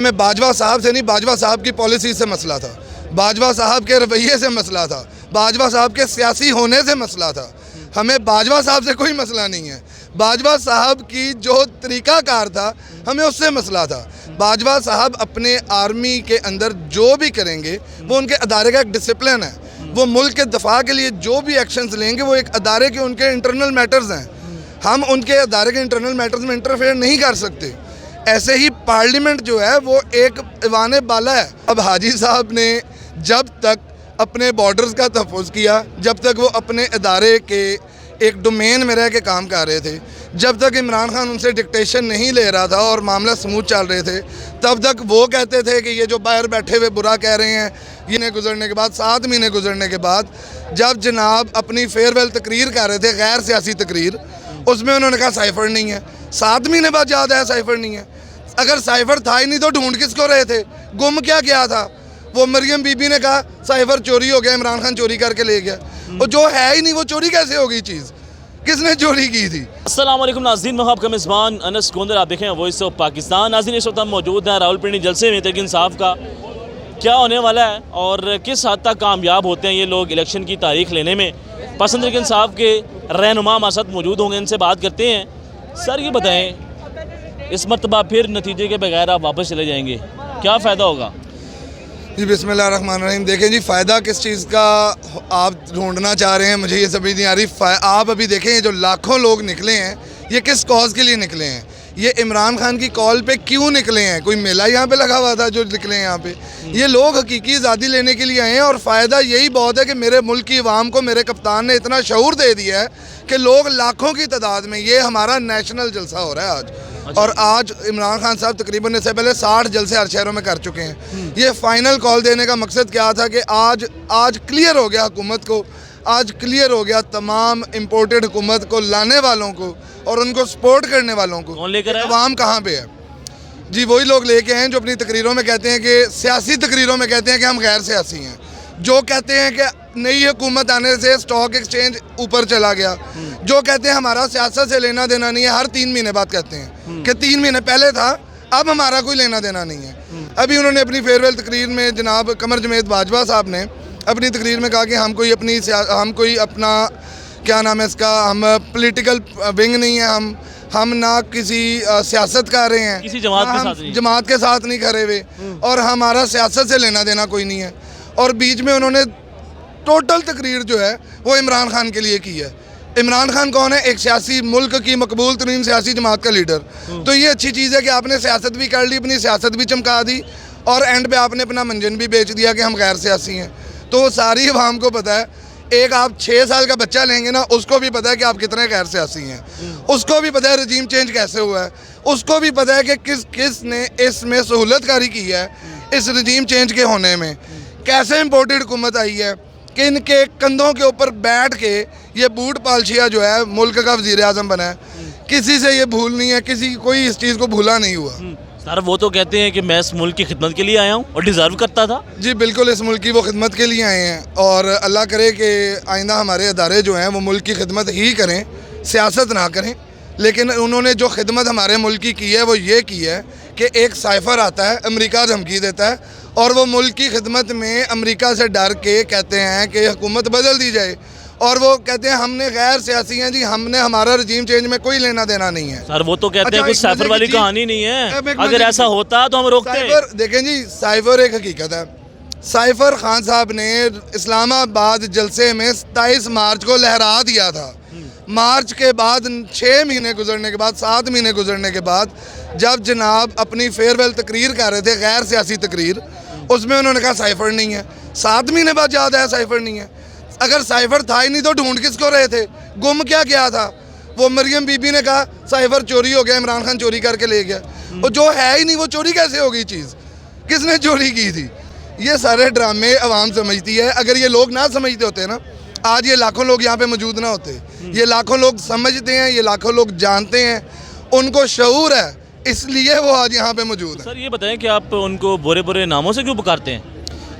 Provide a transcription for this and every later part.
میں باجوہ صاحب سے نہیں، باجوہ صاحب کی پالیسی سے مسئلہ تھا، باجوہ صاحب کے رویے سے مسئلہ تھا، باجوہ صاحب کے سیاسی ہونے سے مسئلہ تھا۔ ہمیں باجوہ صاحب سے کوئی مسئلہ نہیں ہے، باجوہ صاحب کی جو طریقہ کار تھا ہمیں اس سے مسئلہ تھا۔ باجوہ صاحب اپنے آرمی کے اندر جو بھی کریں گے وہ ان کے ادارے کا ایک ڈسپلن ہے، وہ ملک کے دفاع کے لیے جو بھی ایکشنز لیں گے وہ ایک ادارے کے ان کے انٹرنل میٹرز ہیں، ہم ان کے ادارے کے انٹرنل میٹرز میں انٹرفیئر نہیں کر سکتے۔ ایسے ہی پارلیمنٹ جو ہے وہ ایک ایوان بالا ہے۔ اب حاجی صاحب نے جب تک اپنے بارڈرز کا تحفظ کیا، جب تک وہ اپنے ادارے کے ایک ڈومین میں رہ کے کام کر رہے تھے، جب تک عمران خان ان سے ڈکٹیشن نہیں لے رہا تھا اور معاملہ سموتھ چل رہے تھے، تب تک وہ کہتے تھے کہ یہ جو باہر بیٹھے ہوئے برا کہہ رہے ہیں۔ یہ مہینے گزرنے کے بعد 7 مہینے گزرنے کے بعد جب جناب اپنی فیئر ویل تقریر کر رہے تھے، غیر سیاسی تقریر، اس میں انہوں نے کہا سائفر نہیں ہے۔ 7 مہینے بعد یاد آیا سائفر نہیں ہے۔ اگر سائفر تھا ہی نہیں تو ڈھونڈ کس کو رہے تھے؟ گم کیا کیا تھا؟ وہ مریم بی بی نے کہا سائفر چوری ہو گیا، عمران خان چوری کر کے لے گیا۔ اور جو ہے ہی نہیں وہ چوری کیسے ہوگی؟ چیز کس نے چوری کی تھی؟ السلام علیکم ناظرین، میں آپ کا میزبان انس گوندر، آپ دیکھیں وائس آف پاکستان۔ ناظرین اس وقت ہم موجود ہیں راولپنڈی جلسے میں تحریک انصاف کا۔ کیا ہونے والا ہے اور کس حد تک کامیاب ہوتے ہیں یہ لوگ الیکشن کی تاریخ لینے میں؟ تحریک انصاف کے رہنما ہمارے ساتھ موجود ہوں گے، ان سے بات کرتے ہیں۔ سر یہ بتائیں، اس مرتبہ پھر نتیجے کے بغیر آپ واپس چلے جائیں گے، کیا فائدہ ہوگا؟ جی بسم اللہ الرحمن الرحیم۔ دیکھیں جی، فائدہ کس چیز کا آپ ڈھونڈنا چاہ رہے ہیں مجھے یہ سمجھ نہیں آ رہی۔ آپ ابھی دیکھیں یہ جو لاکھوں لوگ نکلے ہیں یہ کس کاز کے لیے نکلے ہیں؟ یہ عمران خان کی کال پہ کیوں نکلے ہیں؟ کوئی میلہ یہاں پہ لگا ہوا تھا جو نکلے ہیں یہاں پہ؟ یہ لوگ حقیقی آزادی لینے کے لیے آئے ہیں، اور فائدہ یہی بہت ہے کہ میرے ملک کی عوام کو میرے کپتان نے اتنا شعور دے دیا ہے کہ لوگ لاکھوں کی تعداد میں، یہ ہمارا نیشنل جلسہ ہو رہا ہے آج، اور آج عمران خان صاحب تقریباً اس سے پہلے 60 جلسے ہر شہروں میں کر چکے ہیں۔ یہ فائنل کال دینے کا مقصد کیا تھا کہ آج کلیئر ہو گیا حکومت کو، آج کلیئر ہو گیا تمام امپورٹڈ حکومت کو لانے والوں کو اور ان کو سپورٹ کرنے والوں کو، عوام کہاں پہ ہے۔ جی وہی لوگ لے کے ہیں جو اپنی تقریروں میں کہتے ہیں کہ سیاسی تقریروں میں کہتے ہیں کہ ہم غیر سیاسی ہیں، جو کہتے ہیں کہ نئی حکومت آنے سے سٹاک ایکسچینج اوپر چلا گیا، جو کہتے ہیں ہمارا سیاست سے لینا دینا نہیں ہے، ہر 3 مہینے بعد کہتے ہیں کہ 3 مہینے پہلے تھا اب ہمارا کوئی لینا دینا نہیں ہے۔ ابھی انہوں نے اپنی فیئر ویل تقریر میں جناب قمر جمید باجوہ صاحب نے اپنی تقریر میں کہا کہ ہم کوئی اپنا کیا نام ہے اس کا، ہم پولیٹیکل ونگ نہیں ہے، ہم نہ کسی سیاست کر رہے ہیں، کسی جماعت کے ساتھ نہیں کھڑے ہوئے، اور ہمارا سیاست سے لینا دینا کوئی نہیں ہے۔ اور بیچ میں انہوں نے ٹوٹل تقریر جو ہے وہ عمران خان کے لیے کی ہے۔ عمران خان کون ہے؟ ایک سیاسی، ملک کی مقبول ترین سیاسی جماعت کا لیڈر۔ تو یہ اچھی چیز ہے کہ آپ نے سیاست بھی کر لی، اپنی سیاست بھی چمکا دی، اور اینڈ پہ آپ نے اپنا منجن بھی بیچ دیا کہ ہم غیر سیاسی ہیں۔ تو ساری عوام کو پتہ ہے، ایک آپ 6 سال کا بچہ لیں گے نا، اس کو بھی پتہ ہے کہ آپ کتنے غیر سیاسی ہیں، اس کو بھی پتہ ہے رجیم چینج کیسے ہوا ہے، اس کو بھی پتہ ہے کہ کس نے اس میں سہولت کاری کی ہے اس رجیم چینج کے ہونے میں، کیسے امپورٹڈ حکومت آئی ہے کہ ان کے کندھوں کے اوپر بیٹھ کے یہ بوٹ پالشیا جو ہے ملک کا وزیر اعظم بنا ہے۔ کسی سے یہ بھول نہیں ہے، کوئی اس چیز کو بھولا نہیں ہوا۔ سر وہ تو کہتے ہیں کہ میں اس ملک کی خدمت کے لیے آیا ہوں اور ڈیزرو کرتا تھا۔ جی بالکل، اس ملک کی وہ خدمت کے لیے آئے ہیں، اور اللہ کرے کہ آئندہ ہمارے ادارے جو ہیں وہ ملک کی خدمت ہی کریں، سیاست نہ کریں۔ لیکن انہوں نے جو خدمت ہمارے ملک کی ہے وہ یہ کی ہے کہ ایک سائفر آتا ہے، امریکہ دھمکی دیتا ہے، اور وہ ملک کی خدمت میں امریکہ سے ڈر کے کہتے ہیں کہ حکومت بدل دی جائے، اور وہ کہتے ہیں ہم نے غیر سیاسی ہیں جی، ہمارا رجیم چینج میں کوئی لینا دینا نہیں ہے۔ سر وہ تو کہتے ہیں کہ سائفر والی کہانی نہیں ہے، اگر ایسا ہوتا تو ہم روکتے ہیں۔ دیکھیں جی، سائفر ایک حقیقت ہے۔ سائفر خان صاحب نے اسلام آباد جلسے میں 27 مارچ کو لہرا دیا تھا۔ مارچ کے بعد 6 مہینے گزرنے کے بعد، 7 مہینے گزرنے کے بعد جب جناب اپنی فیئر ویل تقریر کر رہے تھے، غیر سیاسی تقریر، اس میں انہوں نے کہا سائفر نہیں ہے۔ 7 مہینے بعد یاد آیا سائفر نہیں ہے۔ اگر سائفر تھا ہی نہیں تو ڈھونڈ کس کو رہے تھے؟ گم کیا کیا تھا؟ وہ مریم بی بی نے کہا سائفر چوری ہو گیا، عمران خان چوری کر کے لے گیا۔ اور جو ہے ہی نہیں وہ چوری کیسے ہوگی؟ چیز کس نے چوری کی تھی؟ یہ سارے ڈرامے عوام سمجھتی ہے۔ اگر یہ لوگ نہ سمجھتے ہوتے نا، آج یہ لاکھوں لوگ یہاں پہ موجود نہ ہوتے۔ یہ لاکھوں لوگ سمجھتے ہیں، یہ لاکھوں لوگ جانتے ہیں، ان کو شعور ہے، اس لیے وہ آج یہاں پہ موجود ہیں۔ سر یہ بتائیں کہ آپ ان کو برے ناموں سے کیوں پکارتے ہیں؟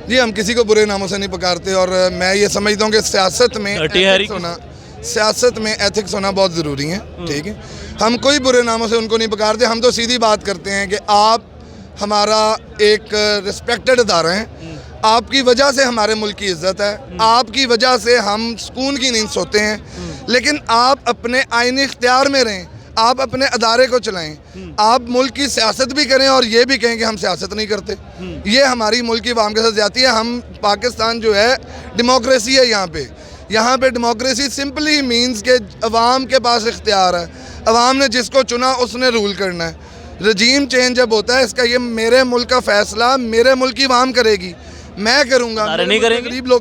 جی ہم کسی کو برے ناموں سے نہیں پکارتے، اور میں یہ سمجھتا ہوں کہ سیاست میں ایتھکس ہونا بہت ضروری ہے، ٹھیک ہے۔ ہم کوئی برے ناموں سے ان کو نہیں پکارتے، ہم تو سیدھی بات کرتے ہیں کہ آپ ہمارا ایک رسپیکٹڈ ادارہ ہے. آپ کی وجہ سے ہمارے ملک کی عزت ہے, آپ کی وجہ سے ہم سکون کی نیند سوتے ہیں. لیکن آپ اپنے آئینی اختیار میں رہیں, آپ اپنے ادارے کو چلائیں, آپ ملک کی سیاست بھی کریں اور یہ بھی کہیں کہ ہم سیاست نہیں کرتے. یہ ہماری ملک کی عوام کے ساتھ زیادتی ہے. ہم پاکستان جو ہے ڈیموکریسی ہے, یہاں پہ ڈیموکریسی سمپلی مینز کہ عوام کے پاس اختیار ہے, عوام نے جس کو چنا اس نے رول کرنا ہے. رجیم چینج جب ہوتا ہے اس کا یہ میرے ملک کا فیصلہ میرے ملک کی عوام کرے گی, میں کروں گا. ادارے نہیں کریں گے. غریب لوگ,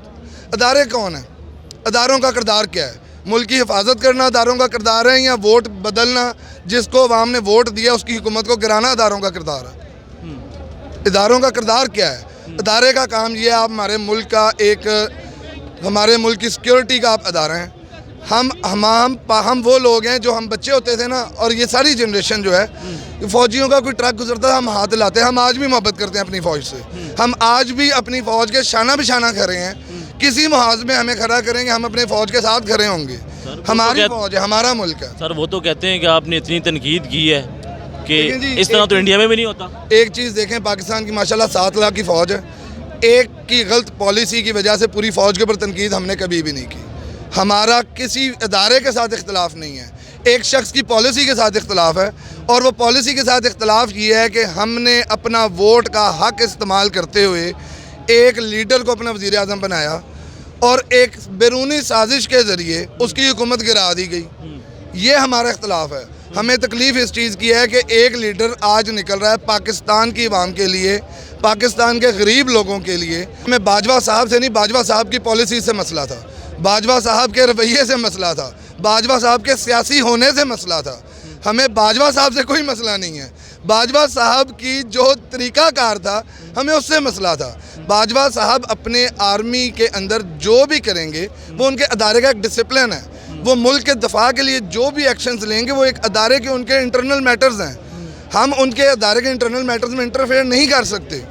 ادارے کون ہیں؟ اداروں کا کردار کیا ہے؟ ملک کی حفاظت کرنا اداروں کا کردار ہے, یا ووٹ بدلنا, جس کو عوام نے ووٹ دیا اس کی حکومت کو گرانا اداروں کا کردار ہے؟ اداروں کا کردار کیا ہے؟ ادارے کا کام یہ ہے, آپ ہمارے ملک کا ایک, ہمارے ملک کی سیکیورٹی کا آپ ادارہ ہیں. ہم وہ لوگ ہیں جو ہم بچے ہوتے تھے نا, اور یہ ساری جنریشن جو ہے, فوجیوں کا کوئی ٹرک گزرتا تھا ہم ہاتھ لاتے ہیں. ہم آج بھی محبت کرتے ہیں اپنی فوج سے, ہم آج بھی اپنی فوج کے شانہ بشانہ کھڑے ہیں. کسی محاذ میں ہمیں کھڑا کریں گے, ہم اپنے فوج کے ساتھ کھڑے ہوں گے. ہماری فوج ہے, ہمارا ملک ہے. سر وہ تو کہتے ہیں کہ آپ نے اتنی تنقید کی ہے کہ دیکھیں جی, اس طرح تو انڈیا میں بھی نہیں ہوتا. ایک چیز دیکھیں, پاکستان کی ماشاءاللہ 7 لاکھ کی فوج ہے. ایک کی غلط پالیسی کی وجہ سے پوری فوج کے اوپر تنقید ہم نے کبھی بھی نہیں کی. ہمارا کسی ادارے کے ساتھ اختلاف نہیں ہے, ایک شخص کی پالیسی کے ساتھ اختلاف ہے. اور وہ پالیسی کے ساتھ اختلاف یہ ہے کہ ہم نے اپنا ووٹ کا حق استعمال کرتے ہوئے ایک لیڈر کو اپنا وزیر اعظم بنایا, اور ایک بیرونی سازش کے ذریعے اس کی حکومت گرا دی گئی. یہ ہمارا اختلاف ہے. ہمیں تکلیف اس چیز کی ہے کہ ایک لیڈر آج نکل رہا ہے پاکستان کی عوام کے لیے, پاکستان کے غریب لوگوں کے لیے. ہمیں باجوہ صاحب سے نہیں, باجوہ صاحب کی پالیسی سے مسئلہ تھا, باجوہ صاحب کے رویے سے مسئلہ تھا, باجوہ صاحب کے سیاسی ہونے سے مسئلہ تھا. ہمیں باجوہ صاحب سے کوئی مسئلہ نہیں ہے. باجوہ صاحب کی جو طریقہ کار تھا ہمیں اس سے مسئلہ تھا. باجوہ صاحب اپنے آرمی کے اندر جو بھی کریں گے وہ ان کے ادارے کا ایک ڈسپلن ہے. وہ ملک کے دفاع کے لیے جو بھی ایکشنز لیں گے وہ ایک ادارے کے ان کے انٹرنل میٹرز ہیں. ہم ان کے ادارے کے انٹرنل میٹرز میں انٹرفیئر نہیں کر سکتے.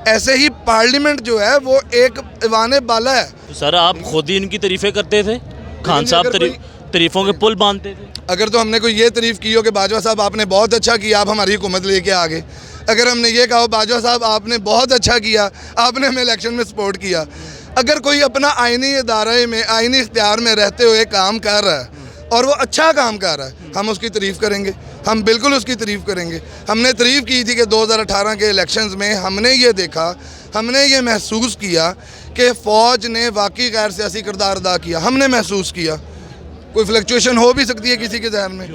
ایسے ہی پارلیمنٹ جو ہے وہ ایک ایوان بالا ہے. سر آپ خود ہی ان کی تعریفیں کرتے تھے, خان صاحب تعریفوں کے پل باندھتے تھے. اگر تو ہم نے کوئی یہ تعریف کی ہو کہ باجوہ صاحب آپ نے بہت اچھا کیا, آپ ہماری حکومت لے کے آگے, اگر ہم نے یہ کہا باجوہ صاحب آپ نے بہت اچھا کیا, آپ نے ہمیں الیکشن میں سپورٹ کیا, اگر کوئی اپنا آئینی ادارے میں آئینی اختیار میں رہتے ہوئے کام کر رہا ہے اور وہ اچھا کام کر رہا ہے, ہم اس کی تعریف کریں گے, ہم بالکل اس کی تعریف کریں گے. ہم نے تعریف کی تھی کہ 2018 کے الیکشنز میں ہم نے یہ دیکھا, ہم نے یہ محسوس کیا کہ فوج نے واقعی غیر سیاسی کردار ادا کیا. ہم نے محسوس کیا, کوئی فلکچویشن ہو بھی سکتی ہے کسی کے ذہن میں.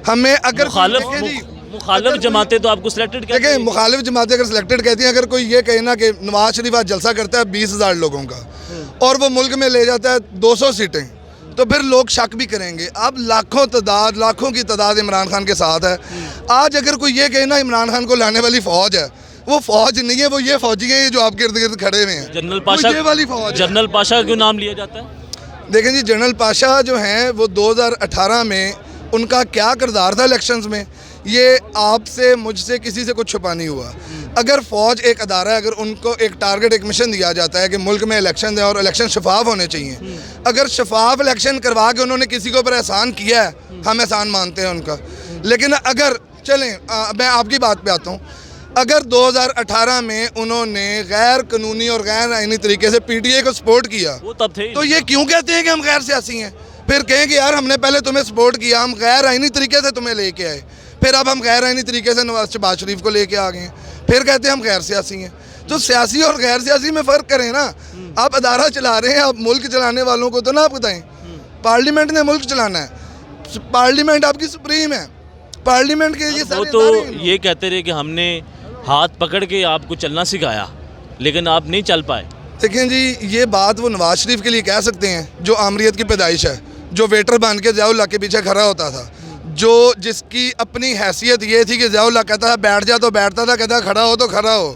ہمیں اگر مخالف جماعتیں تو آپ کو سلیکٹڈ کہتے ہیں. مخالف جماعتیں اگر سلیکٹڈ کہتی ہیں, اگر کوئی یہ کہے نا کہ نواز شریف آج جلسہ کرتا ہے 20,000 لوگوں کا اور وہ ملک میں لے جاتا ہے 200 سیٹیں, تو پھر لوگ شک بھی کریں گے. اب لاکھوں کی تعداد عمران خان کے ساتھ ہے. آج اگر کوئی یہ کہے نا عمران خان کو لانے والی فوج ہے, وہ فوج نہیں ہے, وہ یہ فوجی ہیں جو آپ کے ارد گرد کھڑے ہوئے ہیں. جنرل پاشا کا کیوں نام لیا جاتا ہے؟ دیکھیں جی, جنرل پاشا جو ہیں وہ 2018 میں ان کا کیا کردار تھا الیکشنز میں, یہ آپ سے مجھ سے کسی سے کچھ چھپا نہیں ہوا. اگر فوج ایک ادارہ ہے, اگر ان کو ایک ٹارگٹ ایک مشن دیا جاتا ہے کہ ملک میں الیکشن ہیں اور الیکشن شفاف ہونے چاہیے, اگر شفاف الیکشن کروا کے انہوں نے کسی کے اوپر احسان کیا ہے, ہم احسان مانتے ہیں ان کا. لیکن اگر چلیں میں آپ کی بات پہ آتا ہوں, اگر 2018 میں انہوں نے غیر قانونی اور غیر آئینی طریقے سے پی ٹی اے کو سپورٹ کیا, تو یہ کیوں کہتے ہیں کہ ہم غیر سیاسی ہیں؟ پھر کہیں کہ یار ہم نے پہلے تمہیں سپورٹ کیا, ہم غیر آئینی طریقے سے تمہیں لے کے آئے, پھر اب ہم غیر آئینی طریقے سے شہباز شریف کو لے کے آ گئے ہیں, پھر کہتے ہیں ہم غیر سیاسی ہیں. تو سیاسی اور غیر سیاسی میں فرق کریں نا. آپ ادارہ چلا رہے ہیں, آپ ملک چلانے والوں کو تو نہ آپ بتائیں. پارلیمنٹ نے ملک چلانا ہے, پارلیمنٹ آپ کی سپریم ہے, پارلیمنٹ کے یہ وہ تو یہ کہتے رہے کہ ہم نے ہاتھ پکڑ کے آپ کو چلنا سکھایا لیکن آپ نہیں چل پائے. دیکھیں جی, یہ بات وہ نواز شریف کے لیے کہہ سکتے ہیں جو آمریت کی پیدائش ہے, جو ویٹر بن کے ضیاء اللہ کے پیچھے کھڑا ہوتا تھا, جو جس کی اپنی حیثیت یہ تھی کہ ضیاء اللہ کہتا تھا بیٹھ جا تو بیٹھتا تھا, کہتا کھڑا ہو تو کھڑا ہو.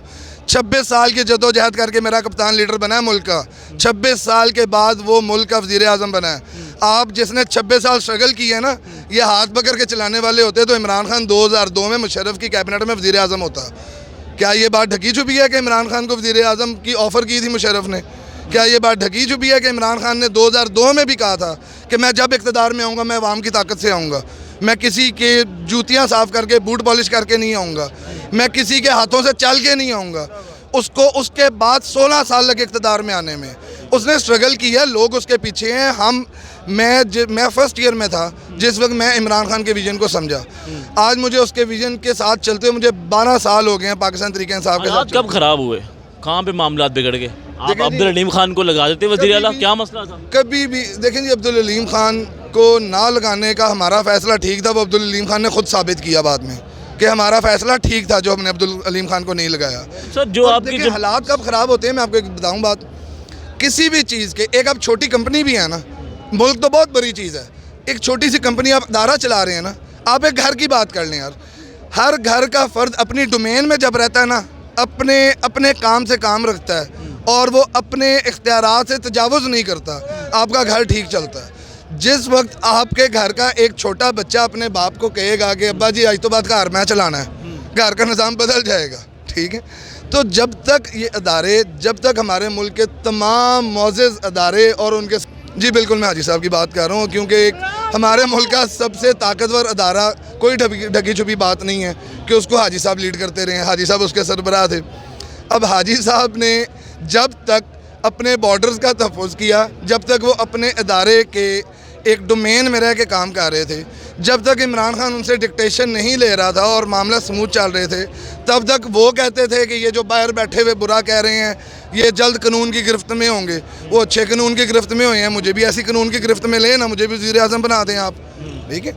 26 سال کی جدوجہد کر کے میرا کپتان لیڈر بنا ہے ملک کا, 26 سال کے بعد وہ ملک کا وزیر اعظم بنا ہے. آپ جس نے 26 سال اسٹرگل کی ہے نا, یہ ہاتھ پکڑ کے چلانے والے ہوتے تو عمران خان 2002 میں مشرف کی کیبنٹ میں وزیر اعظم ہوتا. کیا یہ بات ڈھکی چھپی ہے کہ عمران خان کو وزیر اعظم کی آفر کی تھی مشرف نے؟ کیا یہ بات ڈھکی چھپی ہے کہ عمران خان نے 2002 میں بھی کہا تھا کہ میں جب اقتدار میں آؤں گا میں عوام کی طاقت سے آؤں گا, میں کسی کے جوتیاں صاف کر کے بوٹ پالش کر کے نہیں آؤں گا, میں کسی کے ہاتھوں سے چل کے نہیں آؤں گا. اس کو اس کے بعد 16 سال لگے اقتدار میں آنے میں. اس نے سٹرگل کیا, لوگ اس کے پیچھے ہیں. میں فرسٹ ایئر میں تھا جس وقت میں عمران خان کے ویژن کو سمجھا. آج مجھے اس کے ویژن کے ساتھ چلتے ہوئے مجھے 12 سال ہو گئے ہیں پاکستان تحریک انصاف کے ساتھ. کب خراب ہوئے, کہاں پہ معاملات بگڑ گئے؟ آپ عبدالحلیم خان کو لگا دیتے وزیر اعلیٰ, کیا مسئلہ تھا؟ کبھی بھی دیکھیں جی, عبدالحلیم خان کو نہ لگانے کا ہمارا فیصلہ ٹھیک تھا. وہ عبدالحلیم خان نے خود ثابت کیا بعد میں کہ ہمارا فیصلہ ٹھیک تھا جو ہم نے عبدالحلیم خان کو نہیں لگایا. سر جو آپ کی حالات کب خراب ہوتے ہیں, میں آپ کو ایک بتاؤں بات. کسی بھی چیز کے ایک اب چھوٹی کمپنی بھی ہے نا, ملک تو بہت بڑی چیز ہے. ایک چھوٹی سی کمپنی آپ ادارہ چلا رہے ہیں نا, آپ ایک گھر کی بات کر لیں یار. ہر گھر کا فرد اپنی ڈومین میں جب رہتا ہے نا, اپنے کام سے کام رکھتا ہے اور وہ اپنے اختیارات سے تجاوز نہیں کرتا, آپ کا گھر ٹھیک چلتا ہے. جس وقت آپ کے گھر کا ایک چھوٹا بچہ اپنے باپ کو کہے گا کہ ابا جی آج تو بعد گھر میں چلانا ہے, گھر کا نظام بدل جائے گا. ٹھیک ہے, تو جب تک یہ ادارے, جب تک ہمارے ملک کے تمام معزز ادارے اور ان کے جی بالکل میں حاجی صاحب کی بات کر رہا ہوں, کیونکہ ایک ہمارے ملک کا سب سے طاقتور ادارہ, کوئی ڈھکی چھپی بات نہیں ہے کہ اس کو حاجی صاحب لیڈ کرتے رہے ہیں. حاجی صاحب اس کے سربراہ تھے. اب حاجی صاحب نے جب تک اپنے بارڈرز کا تحفظ کیا, جب تک وہ اپنے ادارے کے ایک ڈومین میں رہ کے کام کر رہے تھے, جب تک عمران خان ان سے ڈکٹیشن نہیں لے رہا تھا اور معاملہ سموتھ چل رہے تھے, تب تک وہ کہتے تھے کہ یہ جو باہر بیٹھے ہوئے برا کہہ رہے ہیں یہ جلد قانون کی گرفت میں ہوں گے. وہ اچھے قانون کی گرفت میں ہوئے ہیں, مجھے بھی ایسی قانون کی گرفت میں لیں نا, مجھے بھی وزیر اعظم بنا دیں آپ. ٹھیک ہے,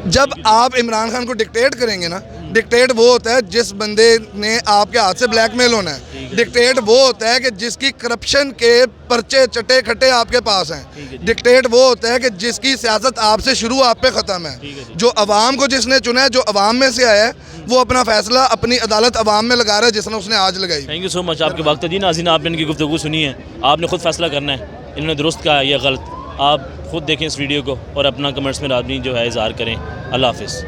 جب آپ عمران خان کو ڈکٹیٹ کریں گے نا, ڈکٹیٹ وہ ہوتا ہے جس بندے نے آپ کے ہاتھ سے بلیک میل ہونا ہے. ڈکٹیٹ وہ ہوتا ہے کہ جس کی کرپشن کے پرچے چٹے کھٹے آپ کے پاس ہیں. ڈکٹیٹ وہ ہوتا ہے کہ جس کی سیاست آپ سے شروع آپ پہ ختم ہے. جو عوام کو جس نے چنا ہے, جو عوام میں سے آیا ہے, وہ اپنا فیصلہ اپنی عدالت عوام میں لگا رہا ہے جس نے اس نے آج لگائی. تھینک یو سو مچ. آپ کے وقت جی. ناظرین آپ نے ان کی گفتگو سنی ہے, آپ نے خود فیصلہ کرنا ہے انہوں نے درست کہا یا غلط. آپ خود دیکھیں اس ویڈیو کو اور اپنا کمنٹس میں آدمی جو ہے اظہار کریں. اللہ حافظ.